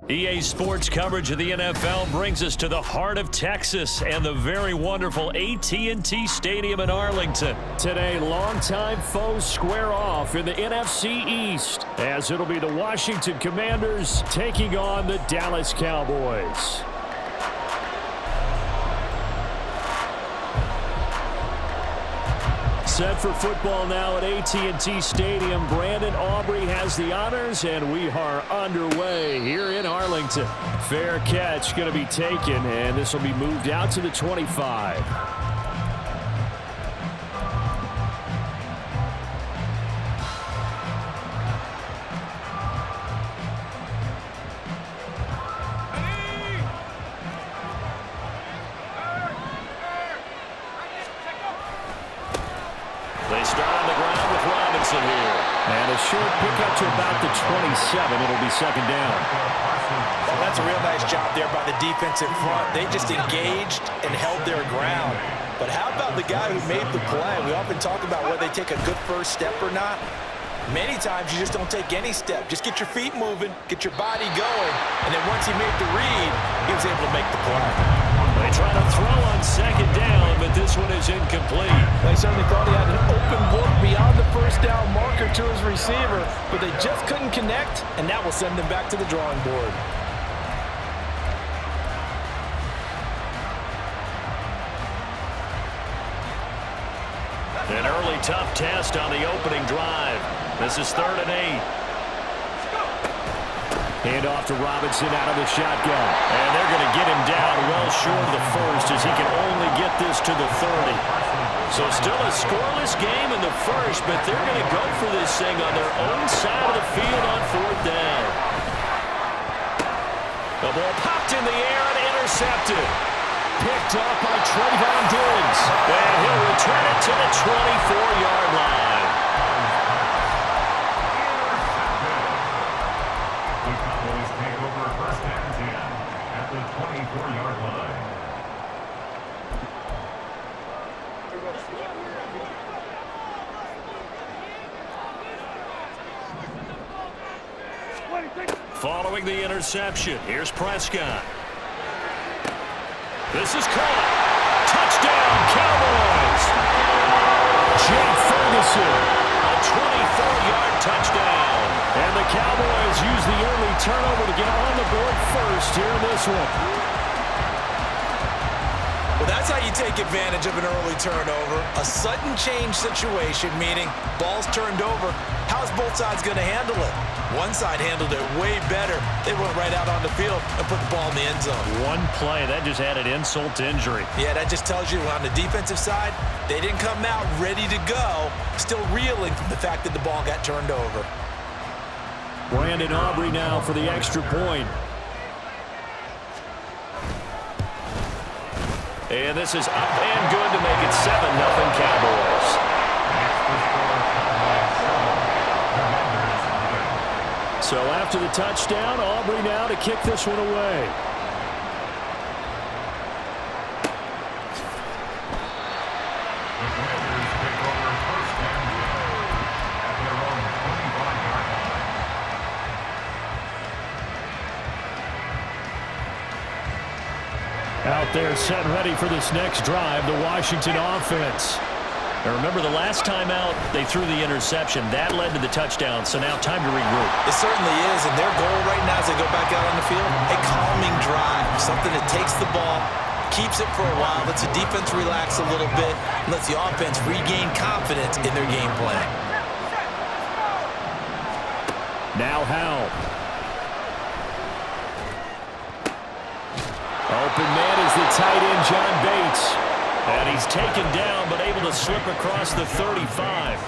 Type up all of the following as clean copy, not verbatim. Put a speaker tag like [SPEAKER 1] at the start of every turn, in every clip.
[SPEAKER 1] EA Sports coverage of the NFL brings us to the heart of Texas and the very wonderful AT&T Stadium in Arlington. Today, longtime foes square off in the NFC East, as it'll be the Washington Commanders taking on the Dallas Cowboys. Set for football now at AT&T Stadium. Brandon Aubrey has the honors, and we are underway here in Arlington. Fair catch going to be taken, and this will be moved out to the 25. They start on the ground with Robinson here. And a short pickup to about the 27. It'll be second down.
[SPEAKER 2] Well, that's a real nice job there by the defense in front. They just engaged and held their ground. But how about the guy who made the play? We often talk about whether they take a good first step or not. Many times you just don't take any step. Just get your feet moving, get your body going, and then once he made the read, he was able to make the play.
[SPEAKER 1] They try to throw on second down, but this one is incomplete.
[SPEAKER 2] They certainly thought he had an open look beyond the first down marker to his receiver, but they just couldn't connect, and that will send them back to the drawing board.
[SPEAKER 1] An early tough test on the opening drive. This is 3rd and 8. Hand off to Robinson out of the shotgun. And they're going to get him down well short of the first as he can only get this to the 30. So still a scoreless game in the first, but they're going to go for this thing on their own side of the field on 4th down. The ball popped in the air and intercepted. Picked up by Trayvon Diggs. And he'll return it to the 24-yard line. Following the interception, here's Prescott. This is caught. Touchdown, Cowboys! Jake Ferguson, a 24-yard touchdown. And the Cowboys use the early turnover to get on the board first here in this one.
[SPEAKER 2] Well, that's how you take advantage of an early turnover. A sudden change situation, meaning ball's turned over. How's both sides going to handle it? One side handled it way better. They went right out on the field and put the ball in the end zone.
[SPEAKER 1] One play, that just added insult to injury.
[SPEAKER 2] Yeah, that just tells you on the defensive side, they didn't come out ready to go, still reeling from the fact that the ball got turned over.
[SPEAKER 1] Brandon Aubrey now for the extra point. And this is up and good to make it 7-0 Cowboys. So after the touchdown, Aubrey now to kick this one away. Out there set ready for this next drive, the Washington offense. Now remember, the last time out, they threw the interception. That led to the touchdown, so now time to regroup.
[SPEAKER 2] It certainly is, and their goal right now as they go back out on the field, a calming drive, something that takes the ball, keeps it for a while, lets the defense relax a little bit, and lets the offense regain confidence in their game plan.
[SPEAKER 1] Now Howell. Open man is the tight end, John Bates. And he's taken down, but able to slip across the 35.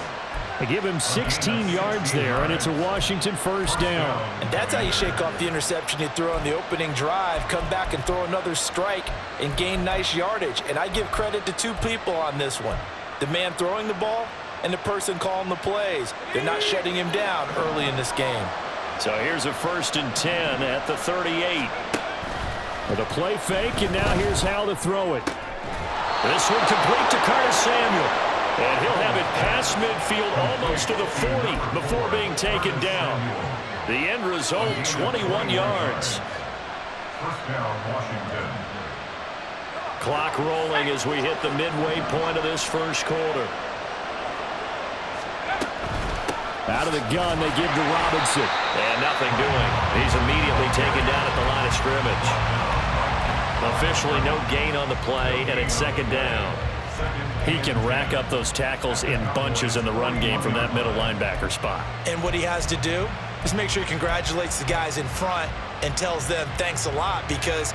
[SPEAKER 1] They give him 16 yards there, and it's a Washington first down.
[SPEAKER 2] And that's how you shake off the interception you throw on the opening drive, come back and throw another strike and gain nice yardage. And I give credit to two people on this one. The man throwing the ball and the person calling the plays. They're not shutting him down early in this game.
[SPEAKER 1] So here's a 1st and 10 at the 38. With a play fake, and now here's how to throw it. This one complete to Curtis Samuel. And he'll have it past midfield almost to the 40 before being taken down. The end result, 21 yards.
[SPEAKER 3] First down, Washington.
[SPEAKER 1] Clock rolling as we hit the midway point of this first quarter. Out of the gun, they give to Robinson. And nothing doing. He's immediately taken down at the line of scrimmage. Officially no gain on the play, and it's second down. He can rack up those tackles in bunches in the run game from that middle linebacker spot.
[SPEAKER 2] And what he has to do is make sure he congratulates the guys in front and tells them thanks a lot, because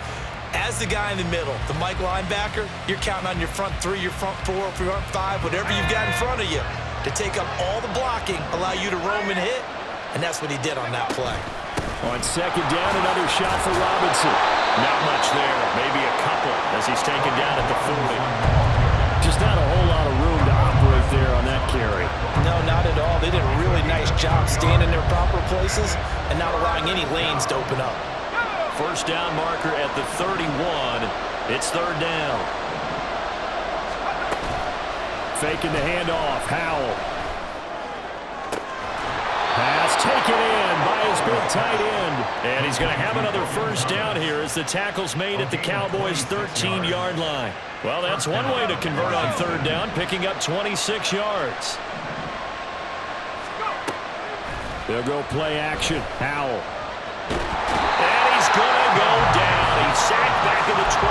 [SPEAKER 2] as the guy in the middle, the Mike linebacker, you're counting on your front three, your front four, front five, whatever you've got in front of you to take up all the blocking, allow you to roam and hit, and that's what he did on that play.
[SPEAKER 1] On second down, another shot for Robinson. Not much there, maybe a couple as he's taken down at the 40. Just not a whole lot of room to operate there on that carry.
[SPEAKER 2] No, not at all. They did a really nice job staying in their proper places and not allowing any lanes to open up.
[SPEAKER 1] First down marker at the 31. It's third down. Faking the handoff. Howell. Pass taken in by his big tight end. And he's going to have another first down here as the tackle's made at the Cowboys' 13-yard line. Well, that's one way to convert on third down, picking up 26 yards. They'll go play action. Howell. And he's going to go down. He's sacked back at the 24.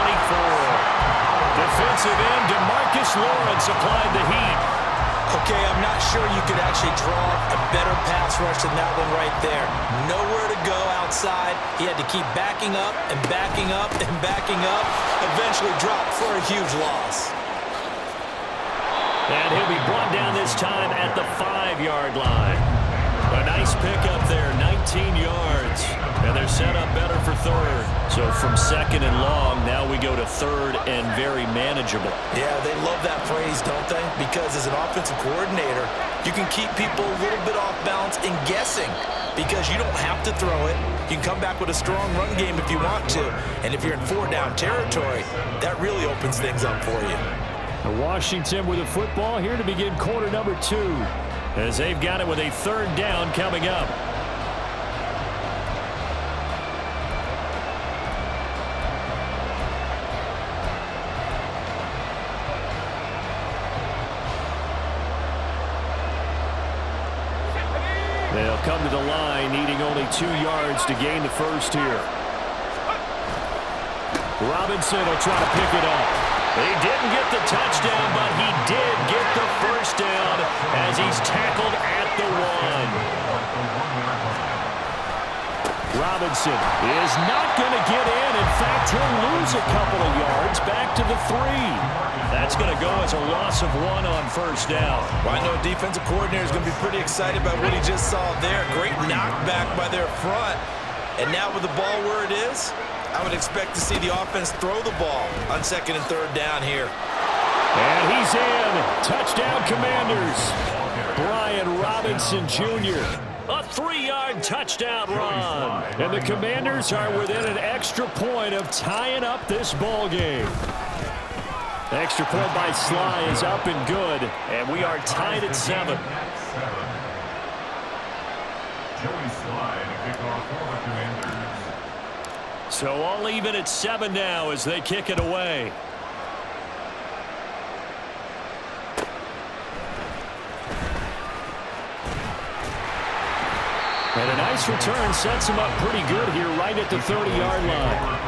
[SPEAKER 1] Defensive end DeMarcus Lawrence applied the heat.
[SPEAKER 2] Okay, I'm not sure you could actually draw a better pass rush than that one right there. Nowhere to go outside. He had to keep backing up and backing up and backing up. Eventually dropped for a huge loss.
[SPEAKER 1] And he'll be brought down this time at the 5-yard line. A nice pickup there, 19 yards. And they're set up better for third. So from second and long, now we go to third and very manageable.
[SPEAKER 2] Yeah, they love that phrase, don't they? Because as an offensive coordinator, you can keep people a little bit off balance and guessing, because you don't have to throw it. You can come back with a strong run game if you want to. And if you're in 4-down territory, that really opens things up for you.
[SPEAKER 1] Washington with the football here to begin quarter number 2, as they've got it with a third down coming up. They'll come to the line, needing only 2 yards to gain the first here. Robinson will try to pick it up. He didn't get the touchdown, but he did get the first down as he's tackled at the 1. Robinson is not going to get in. In fact, he'll lose a couple of yards back to the 3. That's going to go as a loss of 1 on first down.
[SPEAKER 2] Well, I know a defensive coordinator is going to be pretty excited about what he just saw there. Great knockback by their front. And now with the ball where it is, I would expect to see the offense throw the ball on second and third down here.
[SPEAKER 1] And he's in. Touchdown, Commanders. Brian Robinson Jr. A 3-yard touchdown run. And the Commanders are within an extra point of tying up this ball game. The extra point by Sly is up and good. And we are tied at 7.
[SPEAKER 3] Joey Sly to kick off for the Commanders.
[SPEAKER 1] So all even at 7 now as they kick it away. And a nice return sets him up pretty good here right at the 30-yard line.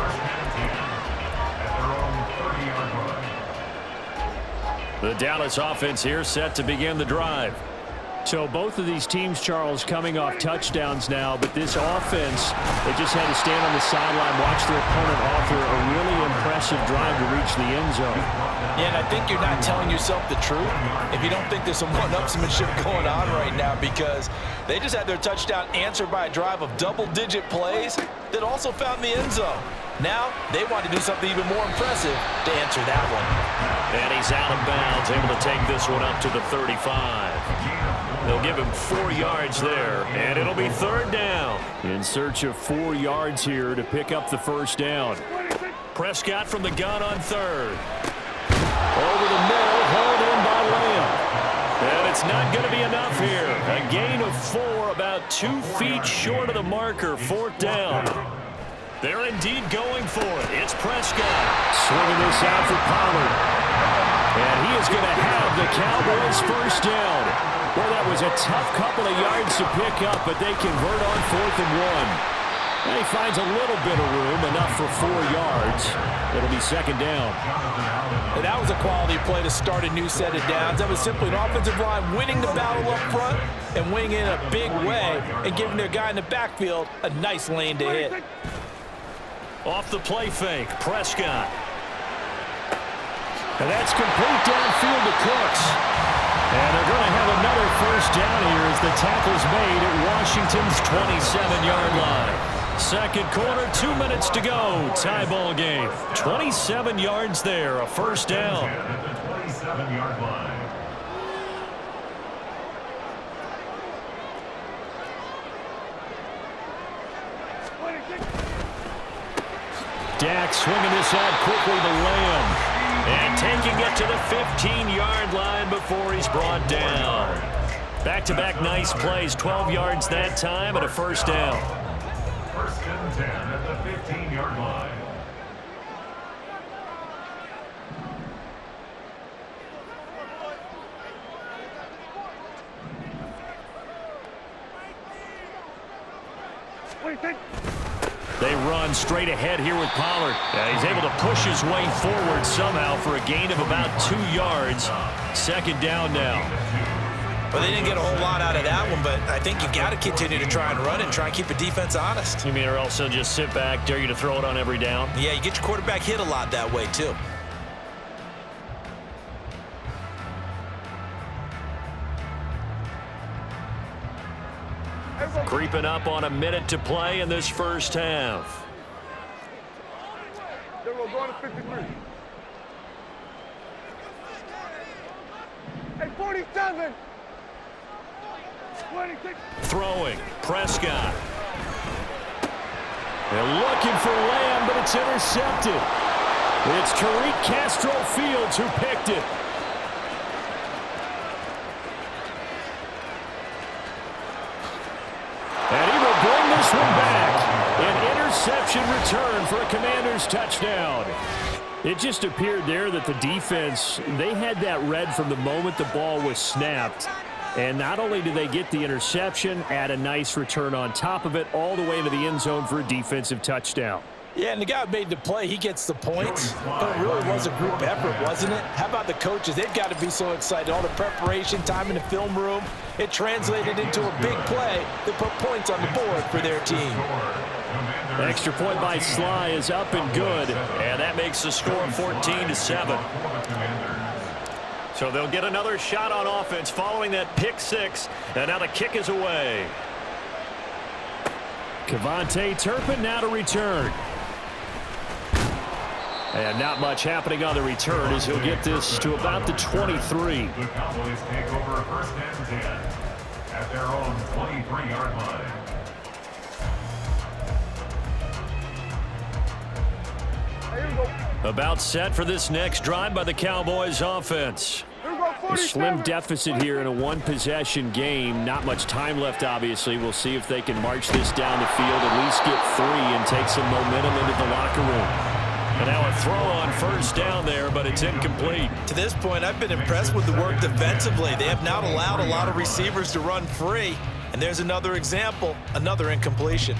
[SPEAKER 1] The Dallas offense here set to begin the drive. So both of these teams, Charles, coming off touchdowns now, but this offense, they just had to stand on the sideline, watch their opponent offer a really impressive drive to reach the end zone.
[SPEAKER 2] Yeah, and I think you're not telling yourself the truth if you don't think there's some one-upsmanship going on right now, because they just had their touchdown answered by a drive of double-digit plays that also found the end zone. Now, they want to do something even more impressive to answer that one.
[SPEAKER 1] And he's out of bounds, able to take this one up to the 35. They'll give him 4 yards there, and it'll be third down. In search of 4 yards here to pick up the first down. Prescott from the gun on third. Over the middle, hauled in by Lamb. And it's not going to be enough here. A gain of 4 about about 2 feet short of the marker, 4th down. They're indeed going for it. It's Prescott. Swinging this out for Pollard. And he is going to have the Cowboys first down. Well, that was a tough couple of yards to pick up, but they convert on 4th and 1. And he finds a little bit of room, enough for 4 yards. It'll be 2nd down.
[SPEAKER 2] And that was a quality play to start a new set of downs. That was simply an offensive line winning the battle up front and winning in a big way and giving their guy in the backfield a nice lane to hit.
[SPEAKER 1] Off the play fake, Prescott. And that's complete downfield to Cooks. And they're going to have another first down here as the tackle's made at Washington's 27-yard line. 2nd quarter, 2 minutes to go. Tie ball game. 27 yards there, a first down.
[SPEAKER 3] At the 27-yard line.
[SPEAKER 1] Dak swinging this out quickly to Lamb. And taking it to the 15-yard line before he's brought down. Back-to-back nice plays, 12 yards that time and a first down.
[SPEAKER 3] 1st and 10 at the 15-yard line.
[SPEAKER 1] They run straight ahead here with Pollard. He's able to push his way forward somehow for a gain of about 2 yards. 2nd down now.
[SPEAKER 2] Well, they didn't get a whole lot out of that one, but I think you've got to continue to try and run and try and keep the defense honest.
[SPEAKER 1] You mean or else they'll just sit back, dare you to throw it on every down?
[SPEAKER 2] Yeah, you get your quarterback hit a lot that way, too.
[SPEAKER 1] Creeping up on a minute to play in this first half.
[SPEAKER 4] There we go, going to 53. Hey, 47. 26.
[SPEAKER 1] Throwing, Prescott. They're looking for Lamb, but it's intercepted. It's Tariq Castro-Fields who picked it. And he will bring this one back. An interception return for a Commanders touchdown. It just appeared there that the defense, they had that read from the moment the ball was snapped. And not only did they get the interception, add a nice return on top of it, all the way into the end zone for a defensive touchdown.
[SPEAKER 2] Yeah, and the guy who made the play, he gets the points. But it really was a group effort, wasn't it? How about the coaches? They've got to be so excited. All the preparation, time in the film room, it translated into a big play that put points on the board for their team.
[SPEAKER 1] Extra point by Sly is up and good, and that makes the score 14-7. So they'll get another shot on offense following that pick six, and now the kick is away. Kevontae Turpin now to return. And not much happening on the return as he'll get this to about the 23.
[SPEAKER 3] The Cowboys take over 1st and 10 at their own 23-yard line.
[SPEAKER 1] About set for this next drive by the Cowboys offense. A slim deficit here in a one-possession game. Not much time left, obviously. We'll see if they can march this down the field, at least get 3 and take some momentum into the locker room. And now a throw on first down there, but it's incomplete.
[SPEAKER 2] To this point, I've been impressed with the work defensively. They have not allowed a lot of receivers to run free. And there's another example, another incompletion.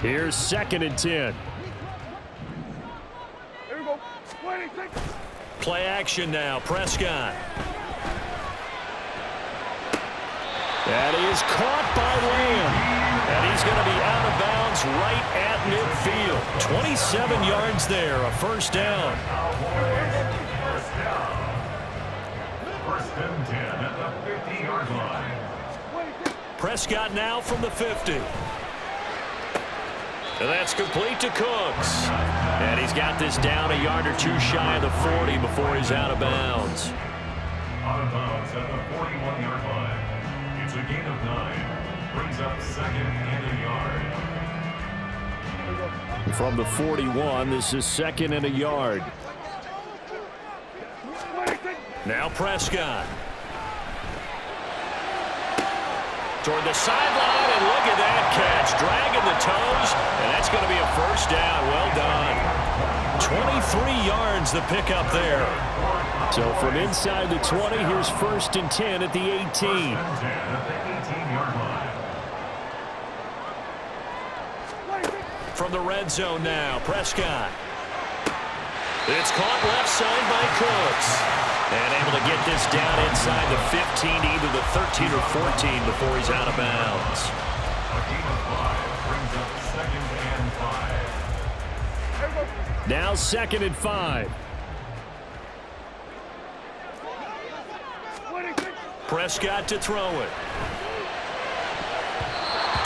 [SPEAKER 1] Here's 2nd and 10.
[SPEAKER 4] Here we go. 26.
[SPEAKER 1] Play action now, Prescott. That is caught by Lamb. And he's going to be out of bounds right at midfield. 27 yards there, a first down.
[SPEAKER 3] First down. 1st and 10 at the 50-yard line.
[SPEAKER 1] Prescott now from the 50. And that's complete to Cooks. And he's got this down a yard or two shy of the 40 before he's out of bounds.
[SPEAKER 3] Out of bounds at the 41-yard line. It's a gain of 9. Brings up 2nd and a yard.
[SPEAKER 1] From the 41, this is 2nd and a yard. Now Prescott. Toward the sideline, and look at that catch. Dragging the toes, and that's going to be a first down. Well done. 23 yards the pickup there. So from inside the 20, here's 1st and 10 at the 18. From the red zone now, Prescott. It's caught left side by Cooks. And able to get this down inside the 15, either the 13 or 14 before he's out of bounds.
[SPEAKER 3] A gain of 5 brings up 2nd and 5.
[SPEAKER 1] Now 2nd and 5. Prescott to throw it.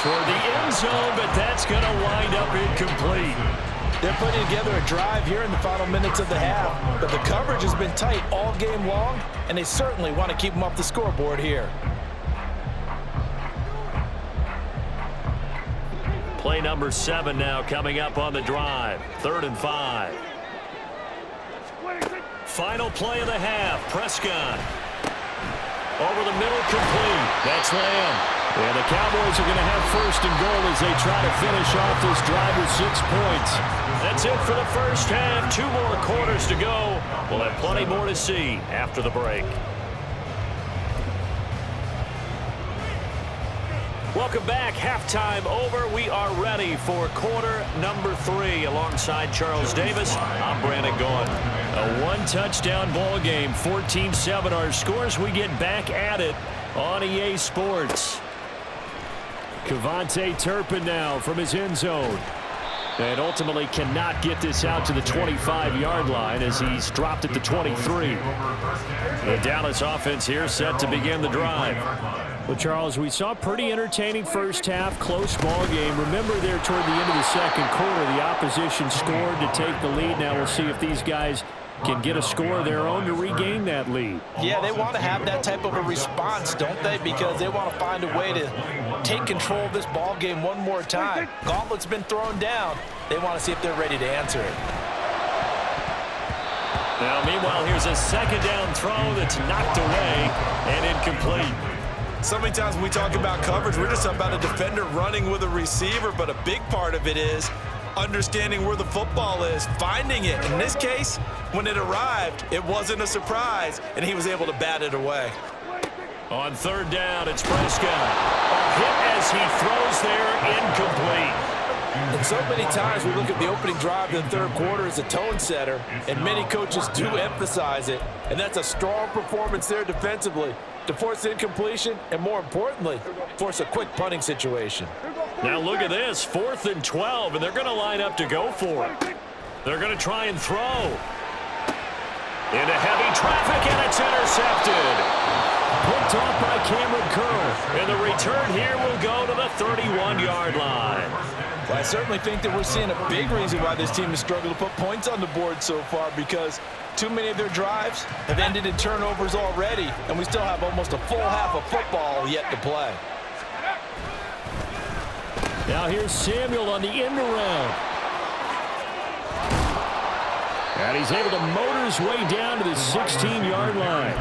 [SPEAKER 1] Toward the end zone, but that's going to wind up incomplete.
[SPEAKER 2] They're putting together a drive here in the final minutes of the half, but the coverage has been tight all game long, and they certainly want to keep them off the scoreboard here.
[SPEAKER 1] Play number 7 now coming up on the drive. 3rd and 5. Final play of the half. Prescott. Over the middle, complete. That's Lamb. And the Cowboys are going to have 1st and goal as they try to finish off this drive with 6 points. That's it for the first half. 2 more quarters to go. We'll have plenty more to see after the break. Welcome back. Halftime over. We are ready for quarter number 3. Alongside Charles Davis, I'm Brandon Gaughan. A 1-touchdown ball game, 14-7 our scores. We get back at it on EA Sports. Kevontae Turpin now from his end zone. And ultimately cannot get this out to the 25-yard line as he's dropped at the 23. The Dallas offense here set to begin the drive. Well, Charles, we saw a pretty entertaining first half, close ball game. Remember there toward the end of the second quarter, the opposition scored to take the lead. Now we'll see if these guys can get a score of their own to regain that lead.
[SPEAKER 2] Yeah, they want to have that type of a response, don't they? Because they want to find a way to take control of this ball game one more time. Gauntlet's been thrown down. They want to see if they're ready to answer it.
[SPEAKER 1] Now, meanwhile, here's a 2nd down throw that's knocked away and incomplete.
[SPEAKER 2] So many times when we talk about coverage, we're just about a defender running with a receiver, but a big part of it is understanding where the football is, finding it. In this case, when it arrived, it wasn't a surprise, and he was able to bat it away.
[SPEAKER 1] On 3rd down, it's Prescott. A hit as he throws there, incomplete.
[SPEAKER 2] And so many times we look at the opening drive in the 3rd quarter as a tone setter, and many coaches do emphasize it, and that's a strong performance there defensively to force incompletion and, more importantly, force a quick punting situation.
[SPEAKER 1] Now look at this, 4th and 12, and they're going to line up to go for it. They're going to try and throw. Into heavy traffic, and it's intercepted. Picked off by Cameron Curl. And the return here will go to the 31-yard line.
[SPEAKER 2] Well, I certainly think that we're seeing a big reason why this team has struggled to put points on the board so far, because too many of their drives have ended in turnovers already, and we still have almost a full half of football yet to play.
[SPEAKER 1] Now here's Samuel on the end around. And he's able to motor his way down to the 16-yard line.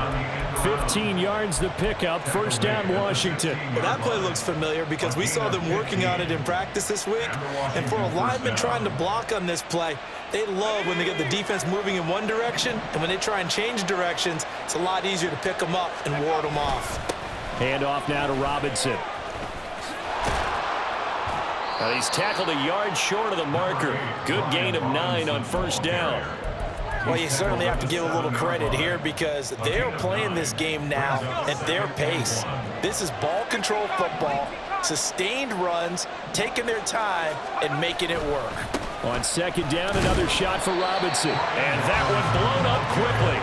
[SPEAKER 1] 15 yards the pickup, 1st down Washington.
[SPEAKER 2] Well, that play looks familiar because we saw them working on it in practice this week. And for a lineman trying to block on this play, they love when they get the defense moving in one direction, and when they try and change directions, it's a lot easier to pick them up and ward them off.
[SPEAKER 1] Hand off now to Robinson. And he's tackled a yard short of the marker. Good gain of 9 on 1st down.
[SPEAKER 2] Well, you certainly have to give a little credit here because they're playing this game now at their pace. This is ball control football, sustained runs, taking their time, and making it work.
[SPEAKER 1] On 2nd down, another shot for Robinson. And that one blown up quickly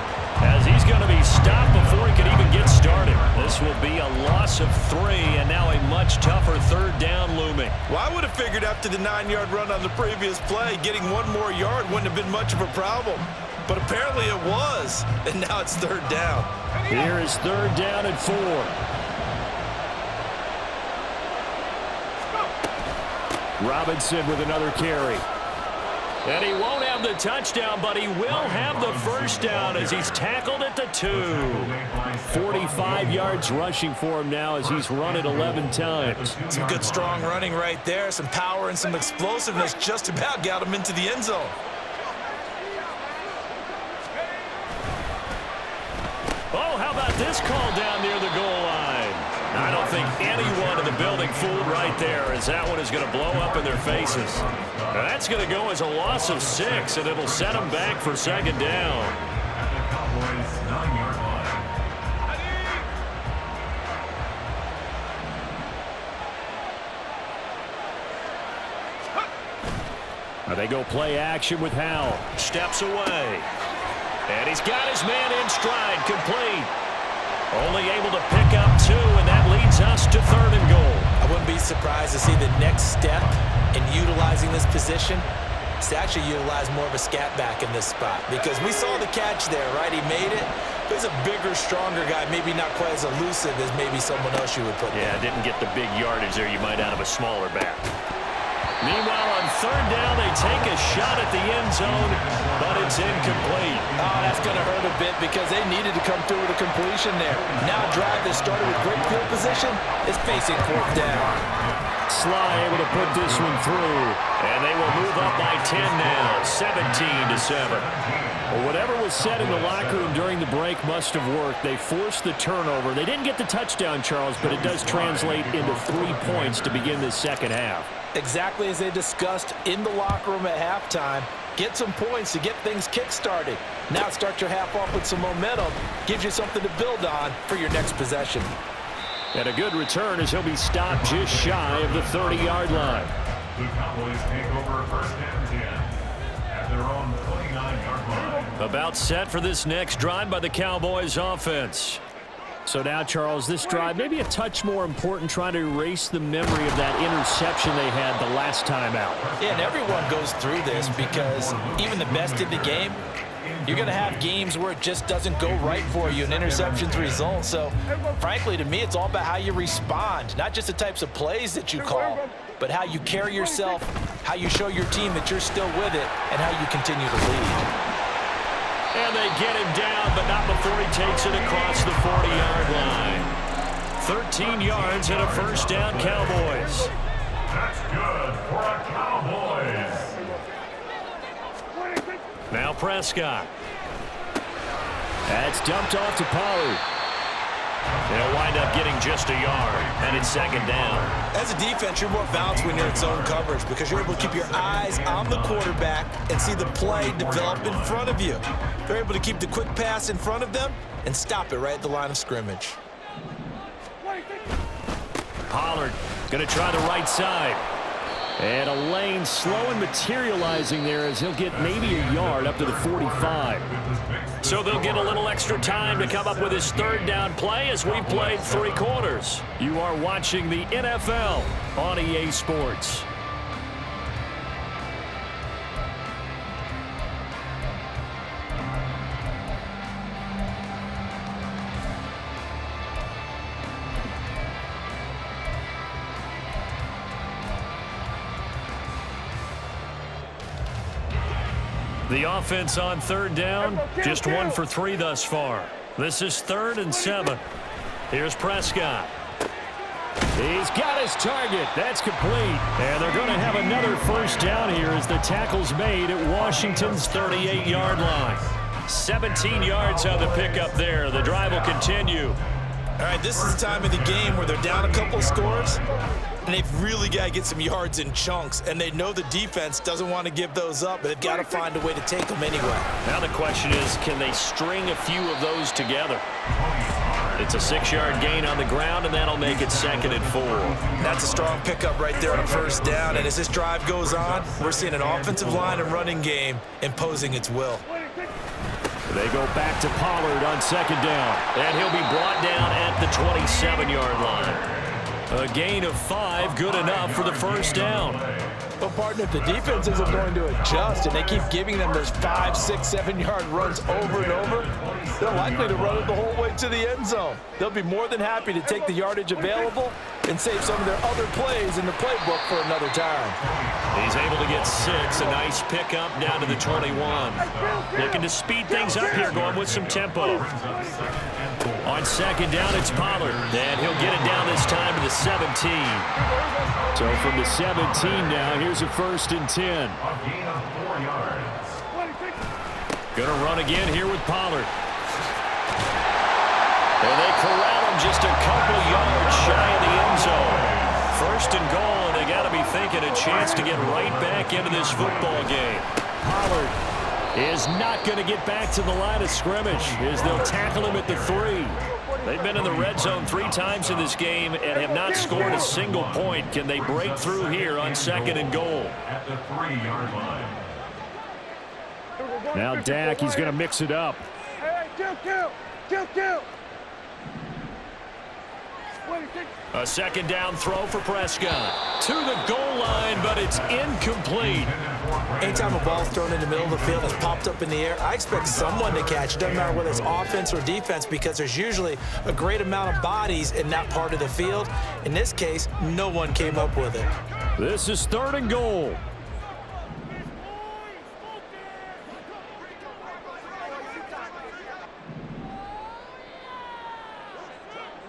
[SPEAKER 1] as he's going to be stopped before he can even get started. This will be a loss of 3, and now a much tougher 3rd down looming.
[SPEAKER 2] Well, I would have figured after the 9-yard run on the previous play, getting 1 more yard wouldn't have been much of a problem. But apparently it was, and now it's 3rd down.
[SPEAKER 1] Here is 3rd down and 4. Robinson with another carry. And he won't have the touchdown, but he will have the first down as he's tackled at the 2. 45 yards rushing for him now as he's run it 11 times.
[SPEAKER 2] Some good strong running right there. Some power and some explosiveness just about got him into the end zone.
[SPEAKER 1] Oh, how about this call down near the goal line? I don't think anyone in the building fooled right there, as that one is going to blow up in their faces. That's going to go as a loss of 6, and it'll set them back for second down.
[SPEAKER 3] At the Cowboys' 9-yard line.
[SPEAKER 1] They go play action with Howell. Steps away. And he's got his man in stride, complete. Only able to pick up 2, and that leads us to 3rd and goal.
[SPEAKER 2] I wouldn't be surprised to see the next step in utilizing this position is to actually utilize more of a scat back in this spot, because we saw the catch there, right? He made it. But he's a bigger, stronger guy, maybe not quite as elusive as maybe someone else you would put there.
[SPEAKER 1] Yeah, didn't get the big yardage there you might out of a smaller back. Meanwhile, on 3rd down, they take a shot at the end zone, but it's incomplete.
[SPEAKER 2] Oh, that's going to hurt a bit because they needed to come through with a completion there. Now a drive that started with great field position is facing 4th down.
[SPEAKER 1] Sly able to put this one through, and they will move up by 10 now, 17-7. Well, whatever was said in the locker room during the break must have worked. They forced the turnover. They didn't get the touchdown, Charles, but it does translate into 3 points to begin the second half.
[SPEAKER 2] Exactly as they discussed in the locker room at halftime. Get some points to get things kick-started. Now start your half off with some momentum. Gives you something to build on for your next possession.
[SPEAKER 1] And a good return as he'll be stopped just shy of the 30-yard line.
[SPEAKER 3] The Cowboys take over 1st and 10 at their own 29-yard line.
[SPEAKER 1] About set for this next drive by the Cowboys offense. So now, Charles, this drive maybe a touch more important, trying to erase the memory of that interception they had the last time out.
[SPEAKER 2] Yeah, and everyone goes through this because even the best in the game, you're going to have games where it just doesn't go right for you, and interceptions result. So, frankly, to me, it's all about how you respond, not just the types of plays that you call, but how you carry yourself, how you show your team that you're still with it, and how you continue to lead.
[SPEAKER 1] And they get him down, but not before he takes it across the 40-yard line. 13 yards and a first down, Cowboys.
[SPEAKER 3] That's good for a Cowboys.
[SPEAKER 1] Now Prescott. That's dumped off to Pollard. They'll wind up getting just a yard, and it's second down.
[SPEAKER 2] As a defense, you're more balanced when you're in zone coverage because you're able to keep your eyes on the quarterback and see the play develop in front of you. They're able to keep the quick pass in front of them and stop it right at the line of scrimmage.
[SPEAKER 1] Pollard going to try the right side. And a lane slow and materializing there as he'll get maybe a yard up to the 45. So they'll get a little extra time to come up with his 3rd down play as we played 3 quarters. You are watching the NFL on EA Sports. The offense on 3rd down, just 1 for 3 thus far. This is 3rd and 7. Here's Prescott. He's got his target. That's complete. And they're going to have another first down here as the tackle's made at Washington's 38-yard line. 17 yards on the pickup there. The drive will continue.
[SPEAKER 2] All right, this is the time of the game where they're down a couple of scores, and they've really got to get some yards in chunks, and they know the defense doesn't want to give those up, but they've got to find a way to take them anyway.
[SPEAKER 1] Now the question is, can they string a few of those together? It's a 6-yard gain on the ground, and that'll make it 2nd and 4.
[SPEAKER 2] That's a strong pickup right there on 1st down, and as this drive goes on, we're seeing an offensive line and running game imposing its will.
[SPEAKER 1] They go back to Pollard on 2nd down, and he'll be brought down at the 27-yard line. A gain of 5, good enough for the first down.
[SPEAKER 2] Well, partner, if the defense isn't going to adjust and they keep giving them those 5, 6, 7-yard runs over and over, they're likely to run it the whole way to the end zone. They'll be more than happy to take the yardage available and save some of their other plays in the playbook for another time.
[SPEAKER 1] He's able to get 6. A nice pickup down to the 21. Looking to speed things up here, going with some tempo. On second down, it's Pollard. And he'll get it down this time to the 17. So from the 17 now, here's a 1st and 10.
[SPEAKER 3] A gain of 4 yards.
[SPEAKER 1] Gonna run again here with Pollard. And they corral him just a couple yards shy of the end zone. 1st and goal, and they got to be thinking a chance to get right back into this football game. Pollard is not going to get back to the line of scrimmage as they'll tackle him at the 3. They've been in the red zone 3 times in this game and have not scored a single point. Can they break through here on 2nd and goal?
[SPEAKER 3] At the 3-yard line.
[SPEAKER 1] Now Dak, he's going to mix it up.
[SPEAKER 4] Hey, kill.
[SPEAKER 1] A 2nd down throw for Prescott. To the goal line, but it's incomplete.
[SPEAKER 2] Anytime a ball's thrown in the middle of the field that's popped up in the air, I expect someone to catch it. Doesn't matter whether it's offense or defense, because there's usually a great amount of bodies in that part of the field. In this case, no one came up with it.
[SPEAKER 1] This is 3rd and goal.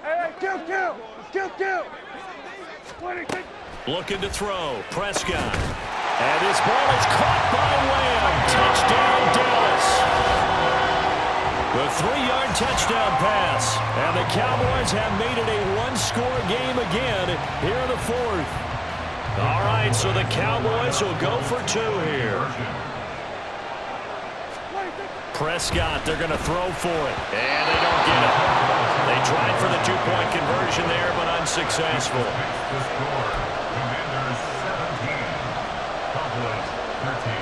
[SPEAKER 4] Hey, kill.
[SPEAKER 1] Looking to throw. Prescott. And this ball is caught by Lamb. Touchdown, Dallas. The 3-yard touchdown pass. And the Cowboys have made it a 1-score game again here in the 4th. All right, so the Cowboys will go for 2 here. Prescott, they're going to throw for it. And they don't get it. They tried for the 2-point conversion there, but unsuccessful.
[SPEAKER 3] The score, Commanders 17, Cowboys 13.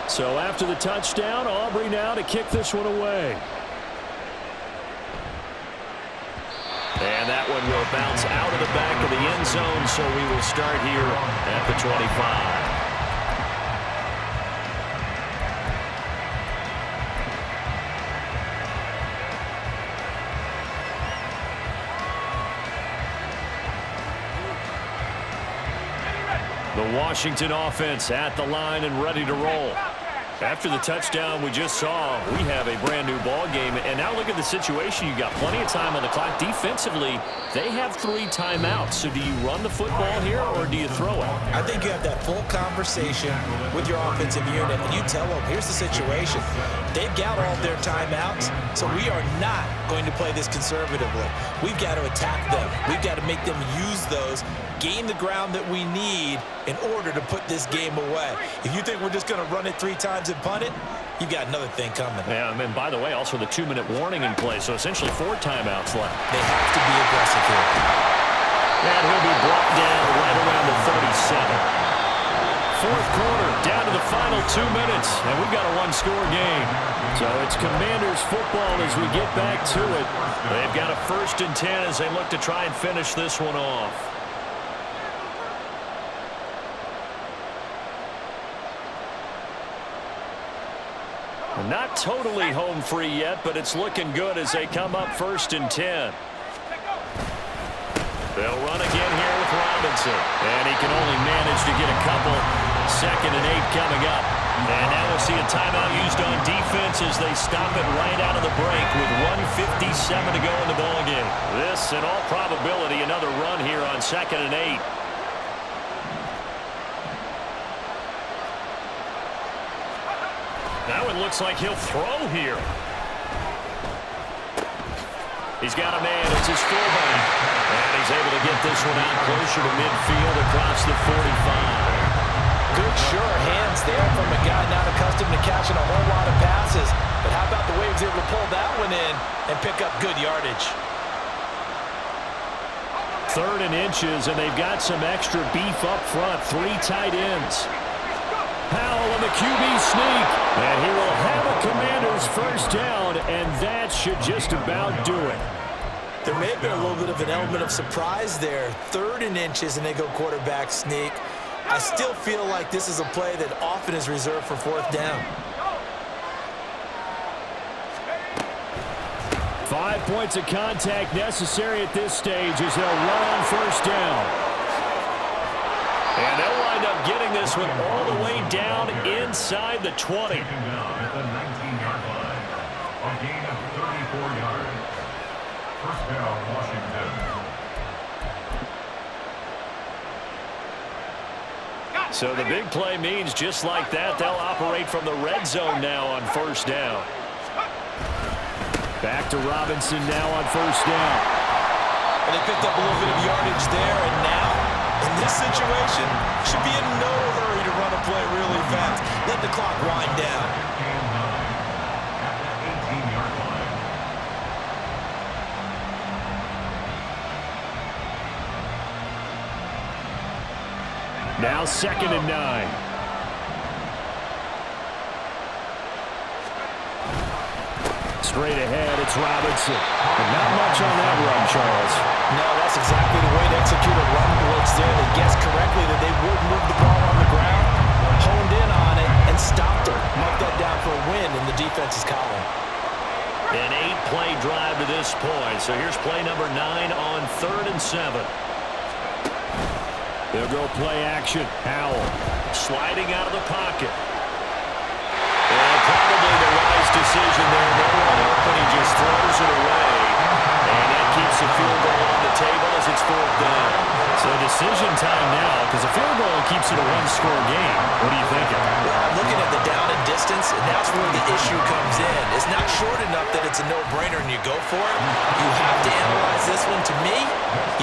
[SPEAKER 1] So after the touchdown, Aubrey now to kick this one away. And that one will bounce out of the back of the end zone, so we will start here at the 25. The Washington offense at the line and ready to roll. After the touchdown we just saw, we have a brand new ball game. And now look at the situation. You got plenty of time on the clock. Defensively, they have 3 timeouts. So do you run the football here or do you throw it?
[SPEAKER 2] I think you have that full conversation with your offensive unit, and you tell them, here's the situation. They've got all their timeouts, so we are not going to play this conservatively. We've got to attack them. We've got to make them use those, gain the ground that we need in order to put this game away. If you think we're just going to run it 3 times and punt it, you've got another thing coming.
[SPEAKER 1] Yeah, and by the way, also the 2-minute warning in play, so essentially 4 timeouts left.
[SPEAKER 2] They have to be aggressive here.
[SPEAKER 1] And he'll be brought down right around the 37. 4th quarter, down to the final 2 minutes, and we've got a 1-score game. So it's Commanders football as we get back to it. They've got a 1st and 10 as they look to try and finish this one off. Not totally home free yet, but it's looking good as they come up 1st and 10. They'll run again here with Robinson. And he can only manage to get a couple. 2nd and 8 coming up. And now we'll see a timeout used on defense as they stop it right out of the break with 1:57 to go in the ballgame. This, in all probability, another run here on 2nd and 8. Now it looks like he'll throw here. He's got a man. It's his fullback. And he's able to get this one out closer to midfield across the 45.
[SPEAKER 2] Good, sure hands there from a guy not accustomed to catching a whole lot of passes. But how about the way he was able to pull that one in and pick up good yardage?
[SPEAKER 1] 3rd and inches, and they've got some extra beef up front. 3 tight ends. Powell on the QB sneak, and he will have a Commanders 1st down, and that should just about do it.
[SPEAKER 2] There may have been a little bit of an element of surprise there. 3rd and inches, and they go quarterback sneak. I still feel like this is a play that often is reserved for 4th down.
[SPEAKER 1] 5 points of contact necessary at this stage as they'll run on 1st down. And they'll wind up getting this one all the way down inside the 20.
[SPEAKER 3] Taken down at the 19-yard line. A gain of 34 yards. 1st down, Washington.
[SPEAKER 1] So the big play means just like that, they'll operate from the red zone now on 1st down. Back to Robinson now on 1st down.
[SPEAKER 2] And they picked up a little bit of yardage there, and now, in this situation, should be in no hurry to run a play really fast. Let the clock wind down.
[SPEAKER 3] And 9 at the 18-yard line.
[SPEAKER 1] Now 2nd and 9. Straight ahead, it's Robinson. But not much on that run, Charles.
[SPEAKER 2] No, that's exactly the way to execute a run blitz there. They guessed correctly that they would move the ball on the ground, honed in on it, and stopped her. Marked that down for a win in the defense's column.
[SPEAKER 1] An 8-play drive to this point. So here's play number 9 on 3rd and 7. They'll go play action. Howell sliding out of the pocket. And probably the wise decision there. No one open. He just throws it away. And that keeps the field goal on the table as it's 4th down. So decision time now because a field goal keeps it a 1-score game. What are you thinking?
[SPEAKER 2] Well, I'm looking at the down and distance, and that's where the issue comes in. It's not short enough that it's a no-brainer and you go for it. You have to analyze this one. To me,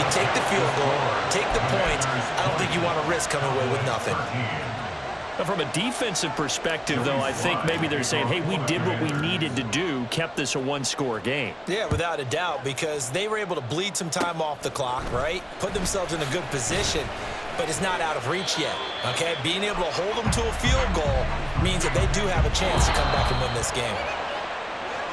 [SPEAKER 2] you take the field goal, take the points. I don't think you want to risk coming away with nothing.
[SPEAKER 1] From a defensive perspective, though, I think maybe they're saying, hey, we did what we needed to do, kept this a 1-score game.
[SPEAKER 2] Yeah, without a doubt, because they were able to bleed some time off the clock, right? Put themselves in a good position, but it's not out of reach yet, okay? Being able to hold them to a field goal means that they do have a chance to come back and win this game.